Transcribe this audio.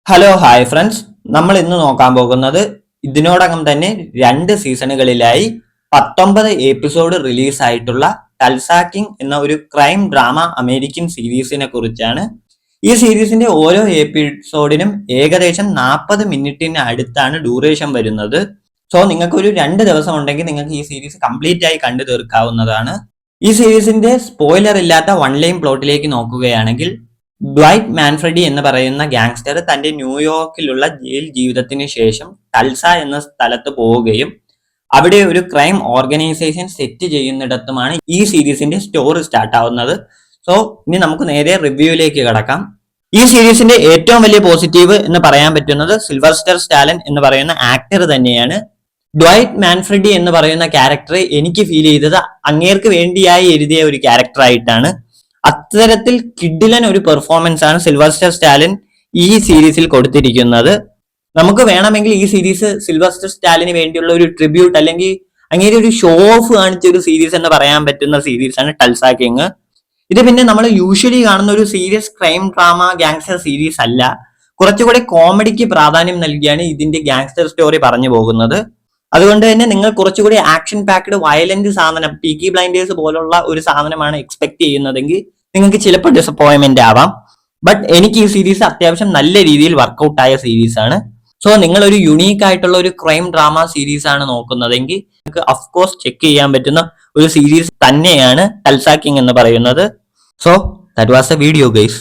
Hello hi friends, നമ്മൾ ഇന്ന് നോക്കാൻ പോകുന്നത് ഇതിനോടകം തന്നെ 2 സീസണുകളിലായി 19 എപ്പിസോഡ് റിലീസ് ആയിട്ടുള്ള ടൽസ കിങ് എന്ന ഒരു ക്രൈം ഡ്രാമ അമേരിക്കൻ സീരീസിനെ കുറിച്ചാണ്. ഈ സീരീസിന്റെ ഓരോ എപ്പിസോഡിനും ഏകദേശം 40 മിനിറ്റിന് അടുത്താണ് ഡ്യൂറേഷൻ വരുന്നത്. സോ നിങ്ങൾക്ക് ഒരു 2 ദിവസം ഉണ്ടെങ്കിൽ നിങ്ങൾക്ക് ഈ സീരീസ് കംപ്ലീറ്റ് ആയി കണ്ടു തീർക്കാവുന്നതാണ്. ഈ സീരീസിന്റെ സ്പോയിലർ ഇല്ലാത്ത വൺ ലൈൻ പ്ലോട്ടിലേക്ക് നോക്കുകയാണെങ്കിൽ, ഡ്വൈറ്റ് മാൻഫ്രെഡി എന്ന് പറയുന്ന ഗാങ്സ്റ്റർ തന്റെ ന്യൂയോർക്കിലുള്ള ജയിൽ ജീവിതത്തിന് ശേഷം ടൽസ എന്ന സ്ഥലത്ത് പോവുകയും അവിടെ ഒരു ക്രൈം ഓർഗനൈസേഷൻ സെറ്റ് ചെയ്യുന്നിടത്തുമാണ് ഈ സീരീസിന്റെ സ്റ്റോറി സ്റ്റാർട്ട് ആവുന്നത്. സോ ഇനി നമുക്ക് നേരെ റിവ്യൂയിലേക്ക് കടക്കാം. ഈ സീരീസിന്റെ ഏറ്റവും വലിയ പോസിറ്റീവ് എന്ന് പറയാൻ പറ്റുന്നത് സിൽവർസ്റ്റർ സ്റ്റാലൻ എന്ന് പറയുന്ന ആക്ടർ തന്നെയാണ്. ഡ്വൈറ്റ് മാൻഫ്രെഡി എന്ന് പറയുന്ന ക്യാരക്ടർ എനിക്ക് ഫീൽ ചെയ്തത് അങ്ങേർക്ക് വേണ്ടിയായി എഴുതിയ ഒരു ക്യാരക്ടർ ആയിട്ടാണ്. അത്തരത്തിൽ കിഡിലൻ ഒരു പെർഫോമൻസ് ആണ് സിൽവർസ്റ്റർ സ്റ്റാലിൻ ഈ സീരീസിൽ കൊടുത്തിരിക്കുന്നത്. നമുക്ക് വേണമെങ്കിൽ ഈ സീരീസ് സിൽവർസ്റ്റർ സ്റ്റാലിന് വേണ്ടിയുള്ള ഒരു ട്രിബ്യൂട്ട് അല്ലെങ്കിൽ അങ്ങനെ ഒരു ഷോ ഓഫ് കാണിച്ച ഒരു സീരീസ് എന്ന് പറയാൻ പറ്റുന്ന സീരീസാണ് ടൽസ കിങ്. ഇത് പിന്നെ നമ്മൾ യൂഷ്വലി കാണുന്ന ഒരു serious crime drama gangster series അല്ല. കുറച്ചുകൂടെ കോമഡിക്ക് പ്രാധാന്യം നൽകിയാണ് ഇതിന്റെ ഗാങ്സ്റ്റർ സ്റ്റോറി പറഞ്ഞു പോകുന്നത്. അതുകൊണ്ട് തന്നെ നിങ്ങൾ കുറച്ചുകൂടി ആക്ഷൻ പാക്ഡ് വയലന്റ് സാധനം, പീക്കി ബ്ലൈൻഡേഴ്സ് പോലുള്ള ഒരു സാധനമാണ് എക്സ്പെക്ട് ചെയ്യുന്നതെങ്കിൽ നിങ്ങൾക്ക് ചിലപ്പോൾ ഡിസപ്പോയിന്റ്മെന്റ് ആവാം. ബട്ട് എനിക്ക് ഈ സീരീസ് അത്യാവശ്യം നല്ല രീതിയിൽ വർക്കൗട്ട് ആയ സീരീസ് ആണ്. സോ നിങ്ങൾ ഒരു യുണീക്ക് ആയിട്ടുള്ള ഒരു ക്രൈം ഡ്രാമ സീരീസ് ആണ് നോക്കുന്നതെങ്കിൽ നിങ്ങൾക്ക് അഫ്കോഴ്സ് ചെക്ക് ചെയ്യാൻ പറ്റുന്ന ഒരു സീരീസ് തന്നെയാണ് ടൽസ കിങ് എന്ന് പറയുന്നത്. So that was A video guys.